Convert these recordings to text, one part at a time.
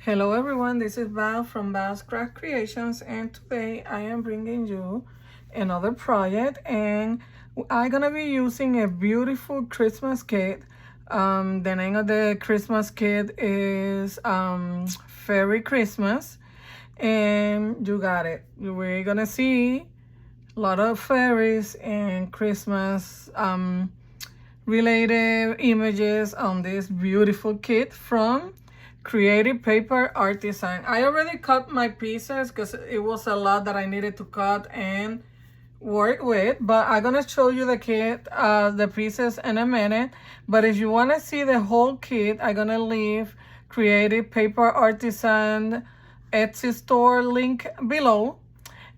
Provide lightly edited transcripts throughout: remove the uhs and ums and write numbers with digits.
Hello everyone, this is Val from Val's Craft Creations, and today I am bringing you another project, and I'm gonna be using a beautiful Christmas kit. The name of the Christmas kit is Fairy Christmas, and you got it. We're gonna see a lot of fairies and Christmas related images on this beautiful kit from Kreativ Paper Artisan. I already cut my pieces because it was a lot that I needed to cut and work with, but I'm gonna show you the kit, the pieces in a minute. But if you want to see the whole kit, I'm gonna leave Kreativ Paper Artisan Etsy store link below,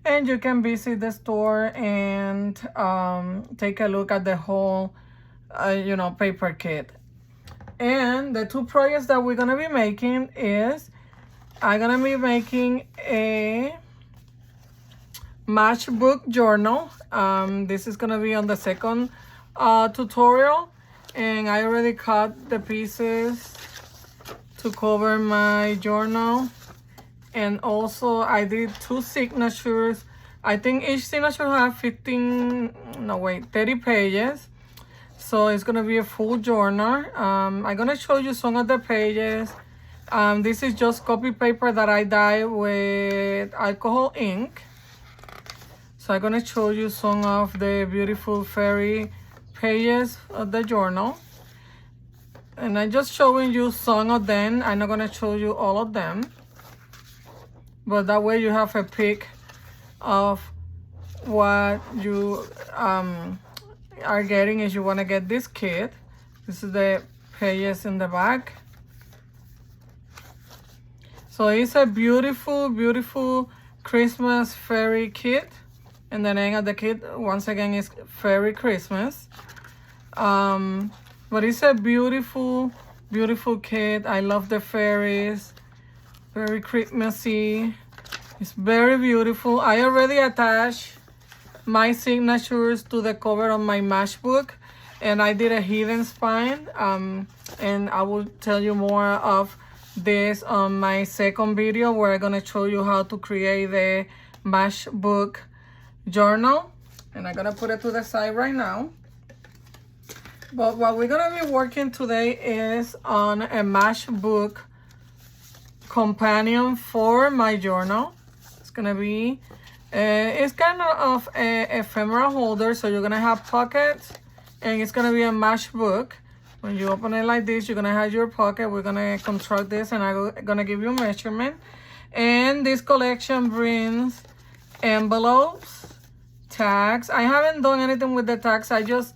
and you can visit the store and take a look at the whole paper kit. And the two projects that we're gonna be making is I'm gonna be making a Matchbook Journal. This is gonna be on the second tutorial, and I already cut the pieces to cover my journal. And also I did two signatures. I think each signature have 30 pages. So it's gonna be a full journal. I'm gonna show you some of the pages. This is just copy paper that I dyed with alcohol ink. So I'm gonna show you some of the beautiful fairy pages of the journal. And I'm just showing you some of them. I'm not gonna show you all of them, but that way you have a pic of what you are getting if you want to get this kit. This is the pages in the back. So it's a beautiful Christmas fairy kit, and the name of the kit once again is Fairy Christmas. But it's a beautiful kit. I love the fairies, very Christmassy. It's very beautiful. I already attached my signatures to the cover of my matchbook, and I did a hidden spine, and I will tell you more of this on my second video where I'm gonna show you how to create the Matchbook Journal. And I'm gonna put it to the side right now. But what we're gonna be working today is on a Matchbook companion for my journal. It's gonna be it's kind of a ephemera holder, so you're gonna have pockets, and it's gonna be a matchbook. When you open it like this, you're gonna have your pocket. We're gonna construct this, and I'm gonna give you a measurement. And this collection brings envelopes, tags. I haven't done anything with the tags. I just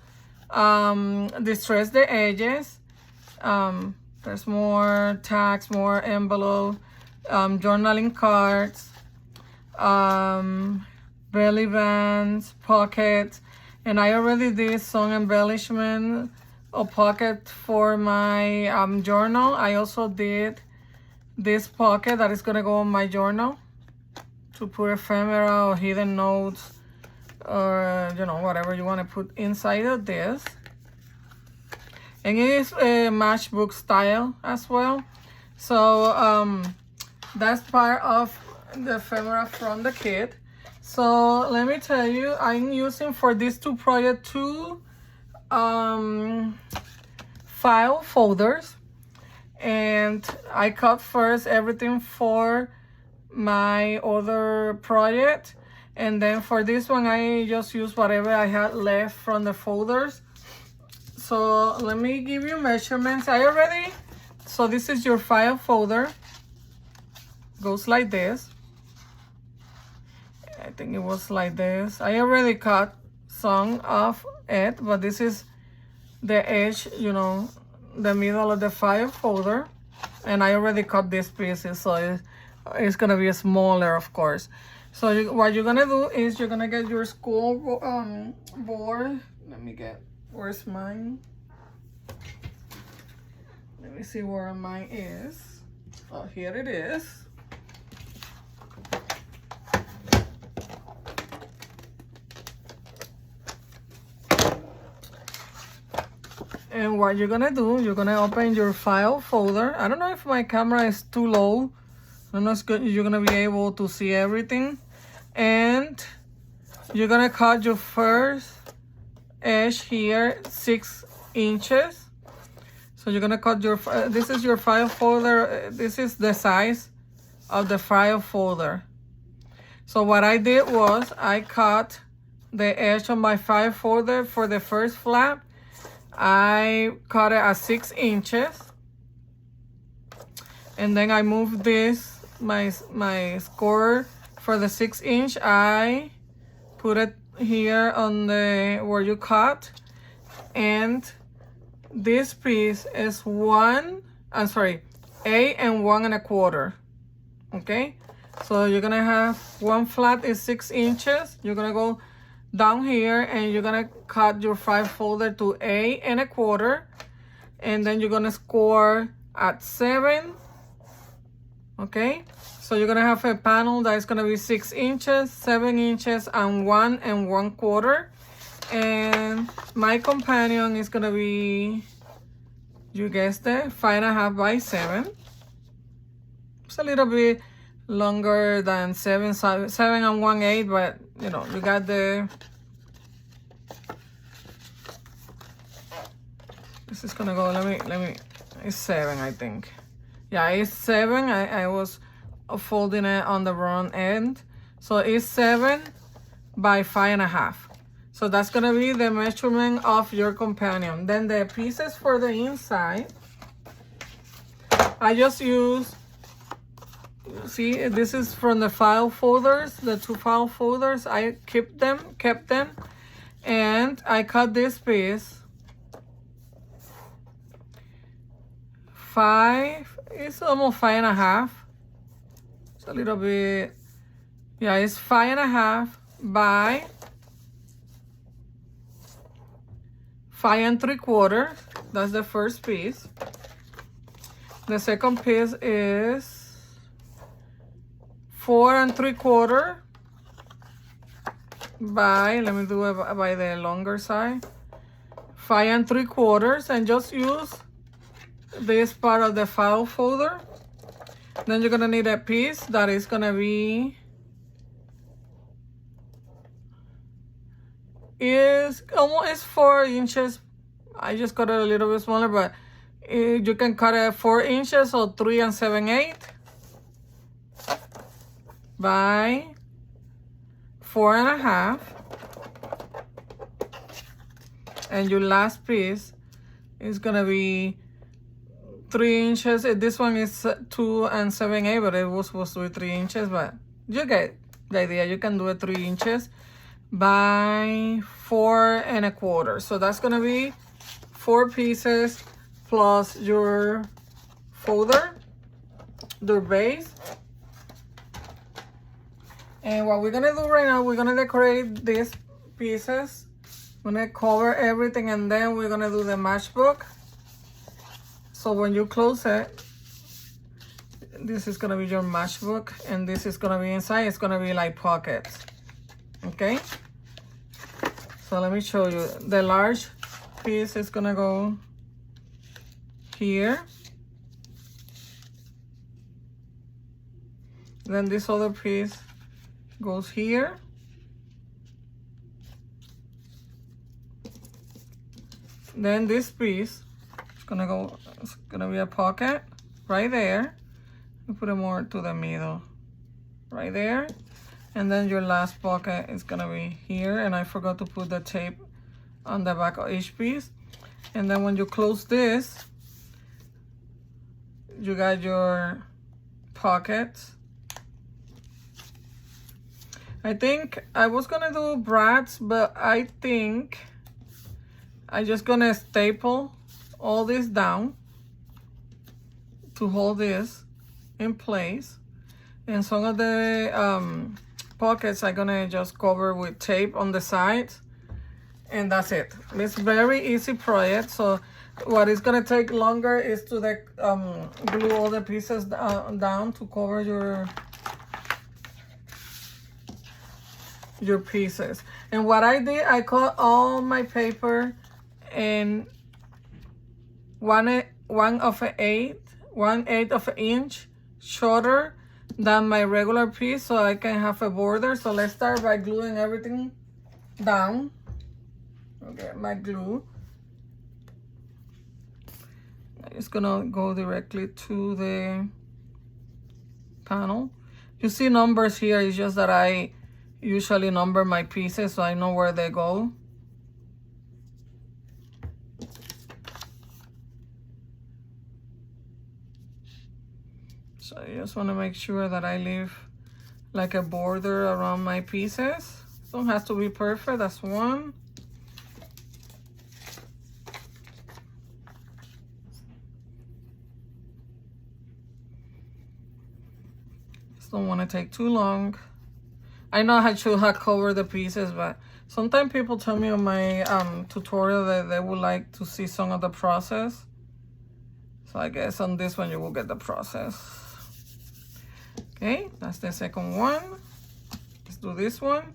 distressed the edges. There's more tags, more envelope, journaling cards, belly bands, pockets, and I already did some embellishment of pocket for my journal. I also did this pocket that is gonna go on my journal to put ephemera or hidden notes, or whatever you want to put inside of this. And it is a matchbook style as well. So that's part of the ephemera from the kit. So let me tell you, I'm using for these two projects two file folders, and I cut first everything for my other project, and then for this one I just use whatever I had left from the folders. So let me give you measurements. So this is your file folder. Goes like this. I think it was like this. I already cut some of it, but this is the edge, the middle of the file folder, and I already cut these pieces, so it's gonna be smaller, of course. So what you're gonna do is you're gonna get your school board. Let me get, where's mine? Let me see where mine is. Oh, here it is. And what you're gonna do, you're gonna open your file folder. I don't know if my camera is too low. I don't know if you're gonna be able to see everything. And you're gonna cut your first edge here 6 inches. So you're gonna cut your, this is your file folder. This is the size of the file folder. So what I did was I cut the edge of my file folder for the first flap. I cut it at 6 inches. And then I moved this, my score for the 6 inch. I put it here on the, where you cut. And this piece is 8 and 1 1/4. Okay, so you're gonna have one flat is 6 inches. You're gonna go down here and you're gonna cut your file folder to 8 1/4, and then you're gonna score at 7. Okay, so you're gonna have a panel that is gonna be 6 inches, 7 inches, and 1 1/4. And my companion is gonna be, you guessed it, 5 1/2 by 7. It's a little bit longer than 7 and 1/8, but you know, you got the, this is gonna go, let me, it's 7, I think. Yeah, it's 7. I was folding it on the wrong end. So it's 7 by 5 1/2. So that's gonna be the measurement of your companion. Then the pieces for the inside, I just use, see, this is from the file folders, the 2 file folders. I kept them, and I cut this piece 5, it's almost 5 1/2. It's a little bit, yeah, it's 5 1/2 by 5 3/4. That's the first piece. The second piece is 4 3/4 by, let me do it by the longer side, 5 3/4, and just use this part of the file folder. Then you're gonna need a piece that is gonna be, is almost 4 inches. I just cut it a little bit smaller, but you can cut it 4 inches, or 3 7/8 by 4 1/2. And your last piece is gonna be 3 inches. This one is 2 7/8, but it was supposed to be 3 inches, but you get the idea. You can do it 3 inches by 4 1/4. So that's gonna be 4 pieces plus your folder, your base. And what we're gonna do right now, we're gonna decorate these pieces. We're gonna cover everything, and then we're gonna do the matchbook. So when you close it, this is gonna be your matchbook, and this is gonna be inside. It's gonna be like pockets. Okay, so let me show you. The large piece is gonna go here. Then this other piece goes here. Then this piece is gonna go, it's gonna be a pocket right there. You put it more to the middle, right there. And then your last pocket is gonna be here, and I forgot to put the tape on the back of each piece. And then when you close this, you got your pockets. I think I was gonna do brads, but I think I'm just gonna staple all this down to hold this in place. And some of the pockets I'm gonna just cover with tape on the sides, and that's it. It's very easy project. So what is gonna take longer is to glue all the pieces down to cover your pieces. And what I did, I cut all my paper in 1/8 of an inch shorter than my regular piece, so I can have a border. So let's start by gluing everything down. Okay, my glue. It's gonna go directly to the panel. You see numbers here, it's just that I usually number my pieces so I know where they go. So I just want to make sure that I leave like a border around my pieces. Don't have to be perfect. That's one. Just don't want to take too long. I know I should have covered the pieces, but sometimes people tell me on my tutorial that they would like to see some of the process. So I guess on this one you will get the process. Okay, that's the second one. Let's do this one.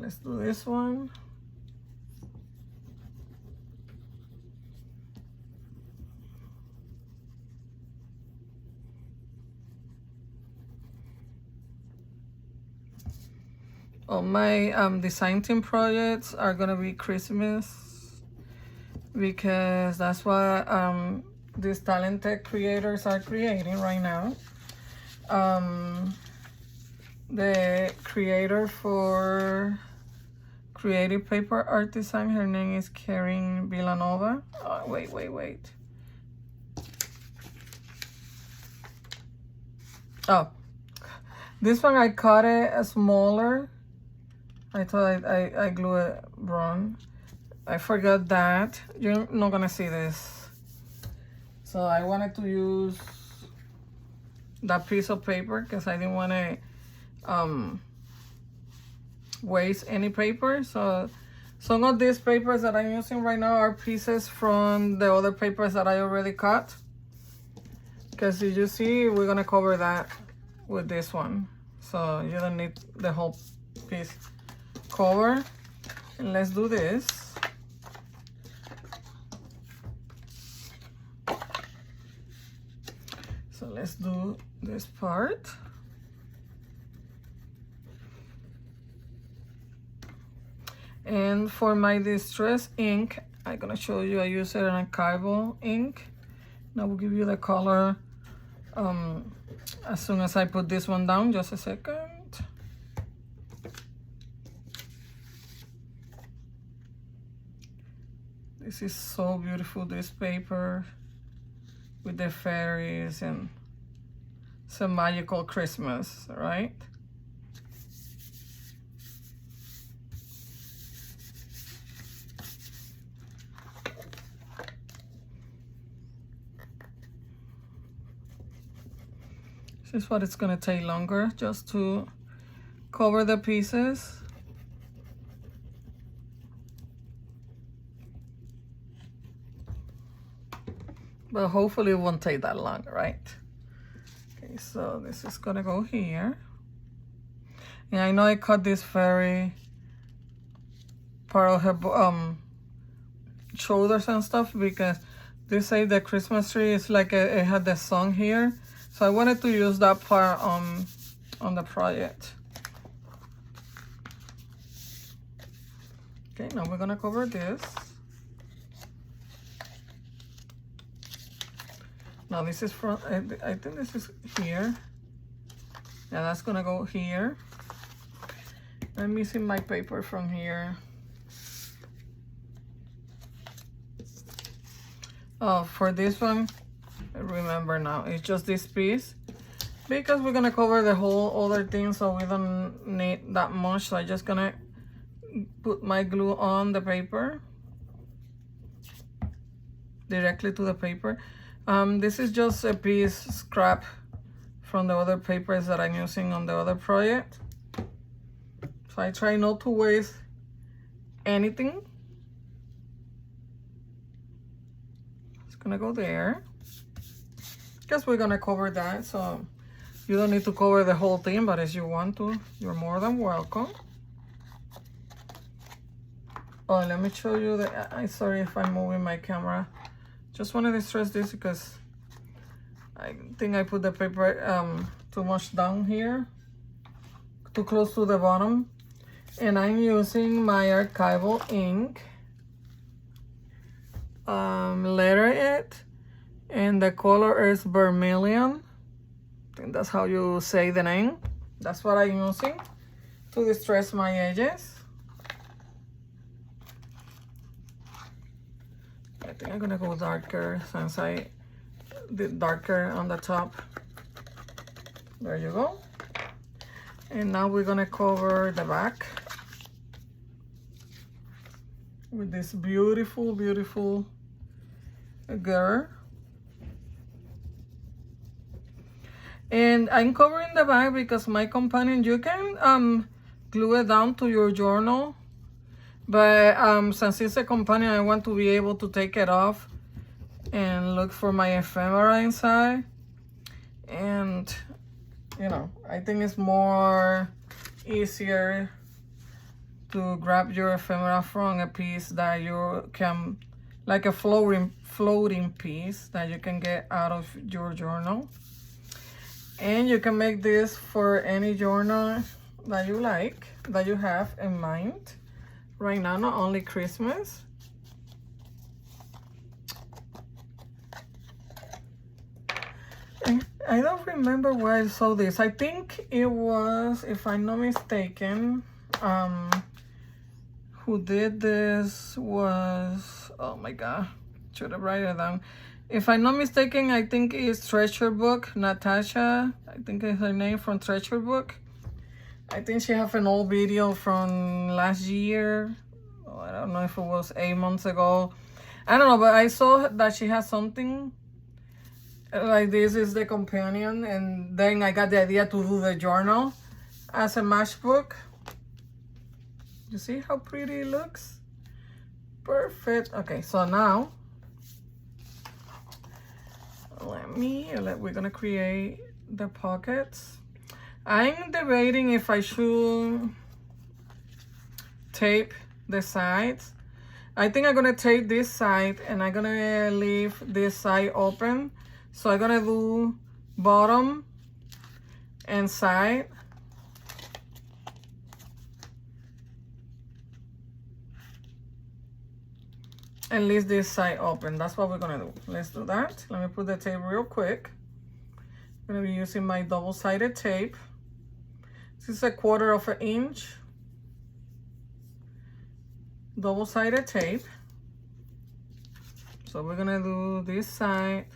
Let's do this one. All my design team projects are gonna be Christmas because that's what these talented creators are creating right now. The creator for Kreativ paper Artisan, her name is Karin Vilanova. Oh, wait. Oh, this one I cut it smaller. I thought I glue it wrong. I forgot that. You're not gonna see this. So I wanted to use that piece of paper because I didn't want to waste any paper. So some of these papers that I'm using right now are pieces from the other papers that I already cut, because as you see, we're gonna cover that with this one, so you don't need the whole piece cover. And let's do this. So let's do this part. And for my distress ink, I'm gonna show you I use an archival ink. And I will give you the color as soon as I put this one down. Just a second. This is so beautiful, this paper with the fairies, and it's a magical Christmas, right? This is what it's gonna take longer, just to cover the pieces. But hopefully it won't take that long, right? Okay, so this is gonna go here. And I know I cut this very part of her shoulders and stuff, because they say the Christmas tree is like it had the song here. So I wanted to use that part on the project. Okay, now we're gonna cover this. Now this is from, I think this is here. Yeah, that's gonna go here. I'm missing my paper from here. Oh, for this one, I remember now, it's just this piece, because we're gonna cover the whole other thing, so we don't need that much. So I'm just gonna put my glue on the paper, directly to the paper. This is just a piece scrap from the other papers that I'm using on the other project. So I try not to waste anything. It's gonna go there. Guess we're gonna cover that, so you don't need to cover the whole thing, but if you want to, you're more than welcome. Oh, let me show you the, I'm sorry if I'm moving my camera. Just wanted to stress this because I think I put the paper too much down here, too close to the bottom. And I'm using my archival ink, letter it, and the color is vermilion. I think that's how you say the name. That's what I'm using to distress my edges. I think I'm gonna go darker since I did darker on the top. There you go. And now we're gonna cover the back with this beautiful, beautiful girl. And I'm covering the back because my companion, you can glue it down to your journal. But since it's a companion, I want to be able to take it off and look for my ephemera inside. And, you know, I think it's more easier to grab your ephemera from a piece that you can, like a floating piece that you can get out of your journal. And you can make this for any journal that you like, that you have in mind. Right now, not only Christmas. And I don't remember where I saw this. I think it was, if I'm not mistaken, who did this was, oh my God, should have written it down. If I'm not mistaken, I think it's Treasure Book, Natasha. I think is her name, from Treasure Book. I think she have an old video from last year. Oh, I don't know if it was 8 months ago. I don't know, but I saw that she has something like this is the companion, and then I got the idea to do the journal as a matchbook. You see how pretty it looks? Perfect. Okay, so now we're gonna create the pockets. I'm debating if I should tape the sides. I think I'm gonna tape this side and I'm gonna leave this side open. So I'm gonna do bottom and side. And leave this side open. That's what we're gonna do. Let's do that. Let me put the tape real quick. I'm gonna be using my double-sided tape. This is 1/4 inch double-sided tape. So we're gonna do this side.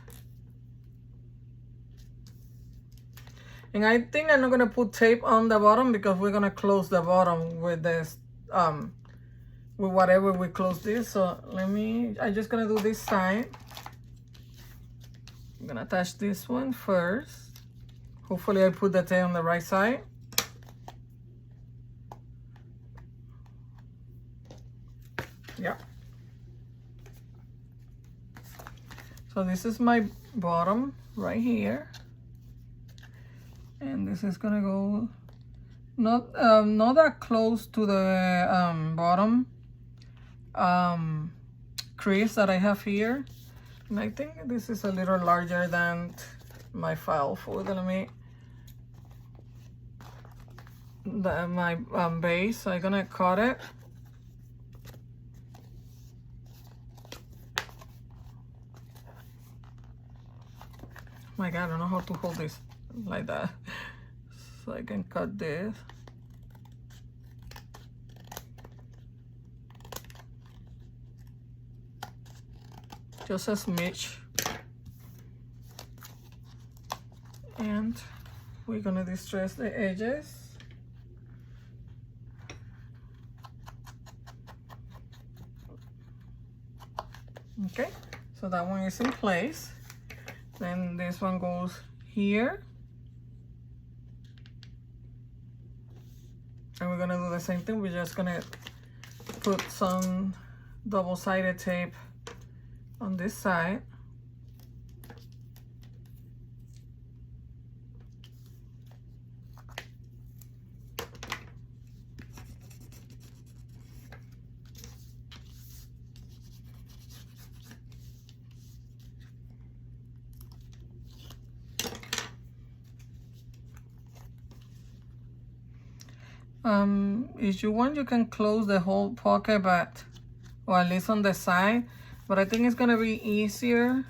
And I think I'm not gonna put tape on the bottom because we're gonna close the bottom with this, with whatever we close this. So I'm just gonna do this side. I'm gonna attach this one first. Hopefully I put the tape on the right side. Yeah. So this is my bottom right here. And this is gonna go not that close to the bottom crease that I have here. And I think this is a little larger than my file folder. Let me, my base, so I'm gonna cut it. My God, I don't know how to hold this like that. So I can cut this. Just a smidge. And we're gonna distress the edges. Okay, so that one is in place. Then this one goes here. And we're gonna do the same thing. We're just gonna put some double-sided tape on this side. If you want, you can close the whole pocket, but, or at least on the side, but I think it's gonna be easier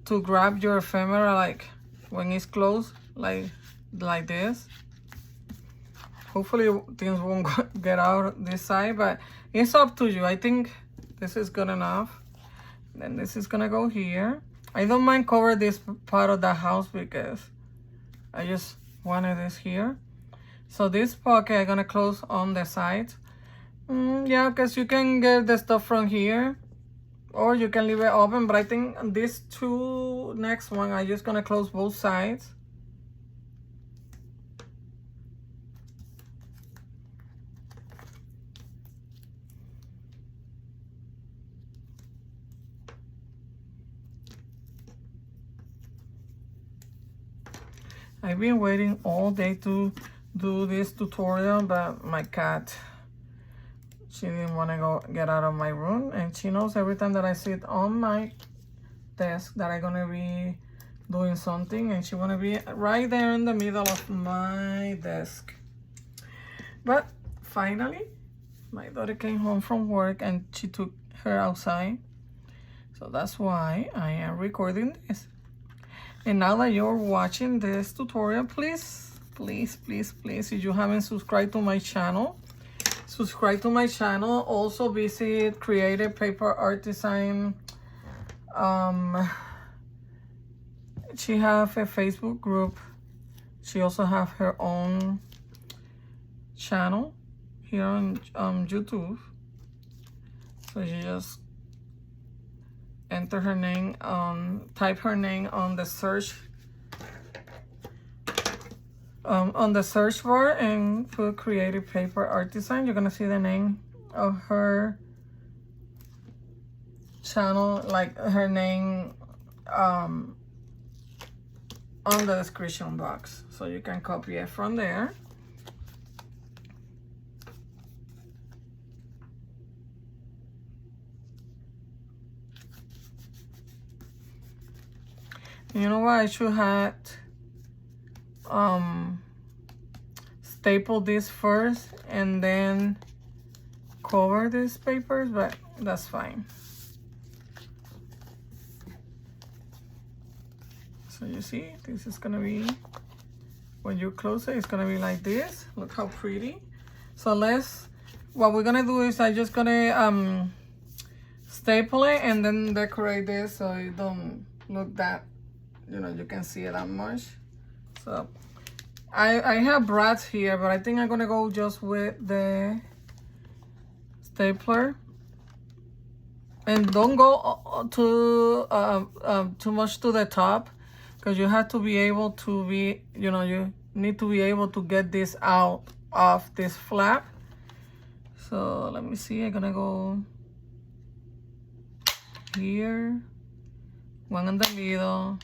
to grab your ephemera like when it's closed, like this. Hopefully things won't get out this side, but it's up to you. I think this is good enough. Then this is gonna go here. I don't mind cover this part of the house because I just wanted this here. So this pocket I'm gonna close on the sides. Yeah, because you can get the stuff from here, or you can leave it open, but I think these two next one I'm just gonna close both sides. I've been waiting all day to do this tutorial, but my cat, she didn't want to go get out of my room, and she knows every time that I sit on my desk that I'm gonna be doing something, and she wanna be right there in the middle of my desk. But finally my daughter came home from work and she took her outside, so that's why I am recording this. And now that you're watching this tutorial, please, if you haven't subscribed to my channel, subscribe to my channel. Also visit Creative Paper Artisan. She have a Facebook group. She also have her own channel here on YouTube. So you just enter her name, type her name on the search bar and put Creative Paper Artisan. You're gonna see the name of her channel, like her name, on the description box, so you can copy it from there. You know what, I should have staple this first and then cover these papers, but that's fine. So you see, this is gonna be, when you close it, it's gonna be like this. Look how pretty. So what we're gonna do is I'm just gonna staple it and then decorate this so it don't look that, you can see it that much. So I have brads here, but I think I'm gonna go just with the stapler. And don't go too much to the top, because you have to be able to be, you need to be able to get this out of this flap. So let me see, I'm gonna go here, one in the middle.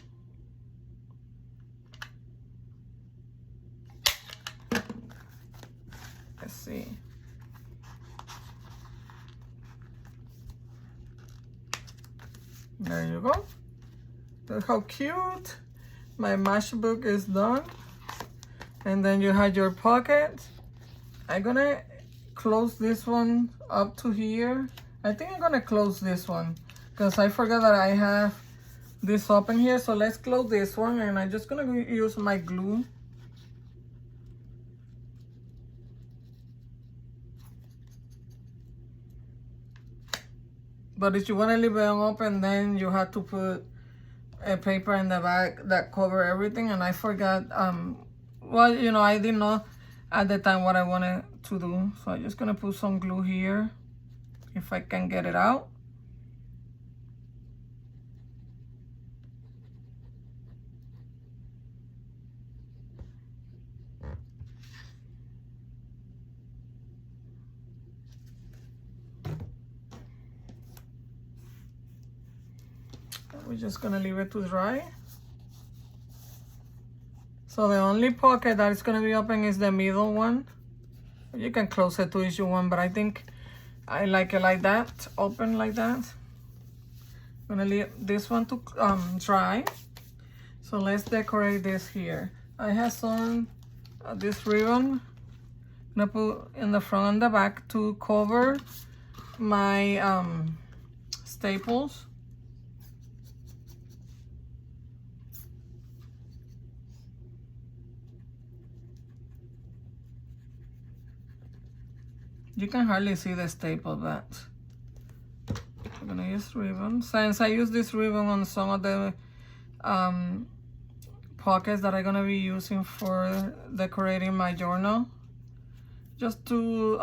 Let's see. There you go. Look how cute. My matchbook is done. And then you have your pocket. I'm gonna close this one up to here. I think I'm gonna close this one because I forgot that I have this open here. So let's close this one, and I'm just gonna use my glue. But if you want to leave it open, then you have to put a paper in the back that cover everything. And I forgot, well, I didn't know at the time what I wanted to do. So I'm just gonna put some glue here, if I can get it out. we're just gonna leave it to dry. So the only pocket that is gonna be open is the middle one. You can close it to if you want, but I think I like it like that, open like that. I'm gonna leave this one to dry. So let's decorate this here. I have some this ribbon. I'm gonna put in the front and the back to cover my staples. You can hardly see the staple, but I'm gonna use ribbon. Since I use this ribbon on some of the pockets that I'm gonna be using for decorating my journal, just to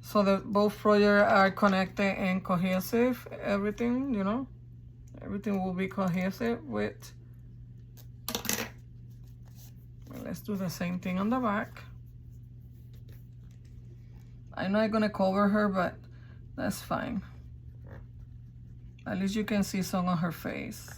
so that both projects are connected and cohesive. Everything, you know, everything will be cohesive with. Let's do the same thing on the back. I'm not gonna cover her, but that's fine. At least you can see some of her face.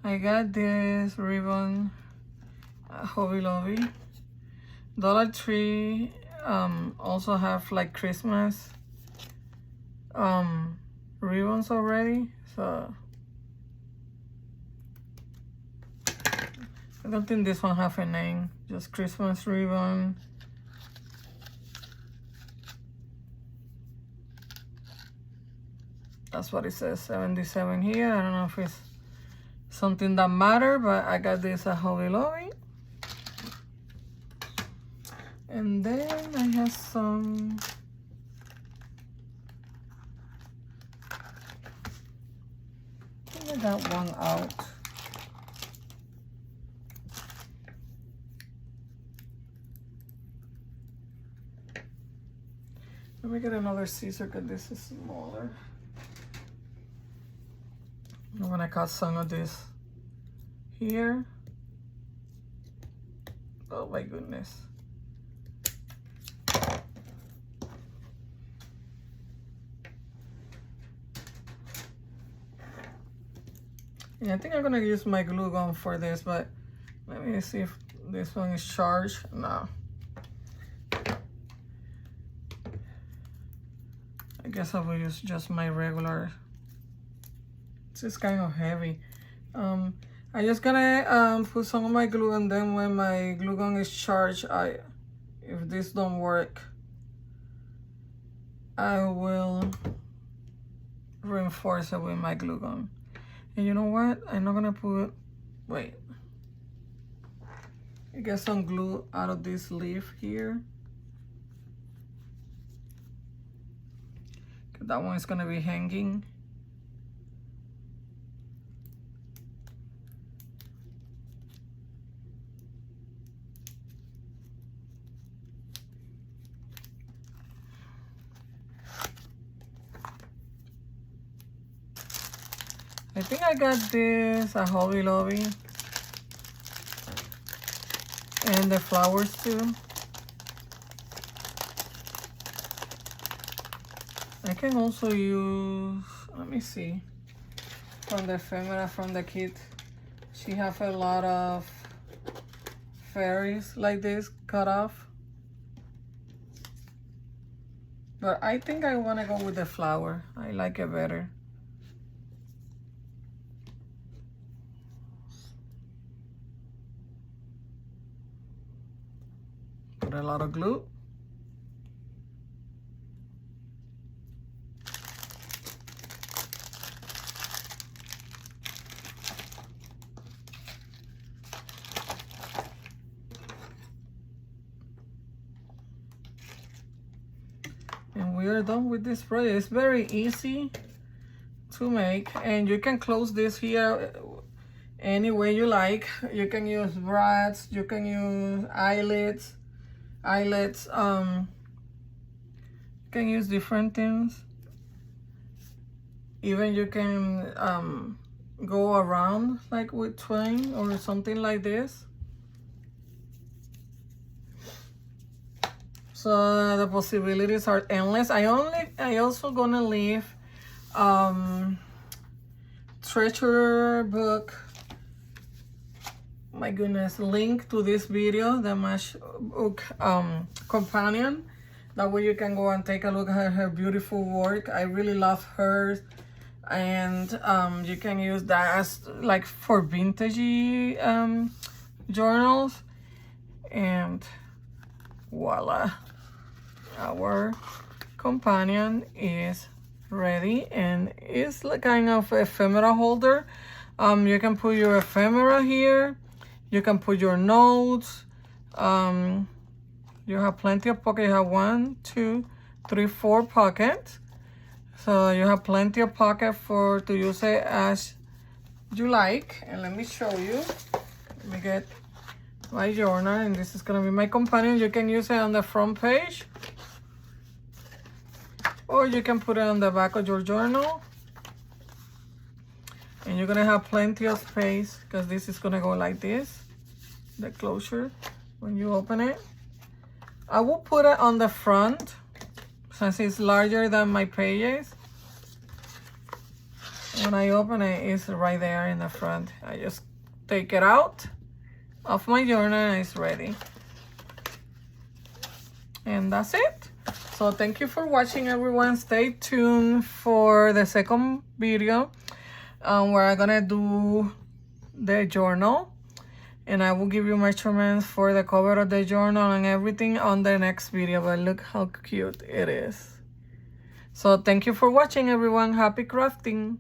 I got this ribbon at Hobby Lobby. Dollar Tree also have like Christmas ribbons already, so I don't think this one have a name, just Christmas ribbon. That's what it says, 77 here. I don't know if it's something that matter, but I got this at Hobby Lobby. And then I have some I got one out. Let me get another scissor because this is smaller. I'm gonna cut some of this here. Oh my goodness. Yeah, I think I'm gonna use my glue gun for this, but let me see if this one is charged. No. I guess I will use just my regular. This is kind of heavy. I'm just gonna put some of my glue, and then when my glue gun is charged, if this don't work, I will reinforce it with my glue gun. And you know what? I'm not gonna put, wait. I get some glue out of this leaf here. That one is gonna be hanging. I think I got this at Hobby Lobby. And the flowers too. I can also use, let me see, from the ephemera from the kit. She have a lot of fairies like this cut off. But I think I want to go with the flower. I like it better. Put a lot of glue. And we are done with this project. It's very easy to make, and you can close this here any way you like. You can use brads, you can use eyelets, you can use different things. Even you can go around like with twine or something like this. So the possibilities are endless. I also gonna leave treasure book, my goodness, link to this video, the Matchbook companion. That way you can go and take a look at her beautiful work. I really love hers. And you can use that as like for vintagey journals. And voila, our companion is ready, and it's like kind of ephemera holder. You can put your ephemera here, you can put your notes. You have plenty of pockets. You have 1, 2, 3, 4 pockets, so you have plenty of pockets to use it as you like. And let me show you. Let me get my journal, and this is gonna be my companion. You can use it on the front page, or you can put it on the back of your journal, and you're gonna have plenty of space because this is gonna go like this, the closure when you open it. I will put it on the front since it's larger than my pages. When I open it, it's right there in the front. I just take it out of my journal and it's ready. And that's it. So thank you for watching, everyone. Stay tuned for the second video where I'm gonna do the journal, and I will give you measurements for the cover of the journal and everything on the next video. But look how cute it is. So thank you for watching, everyone. Happy crafting.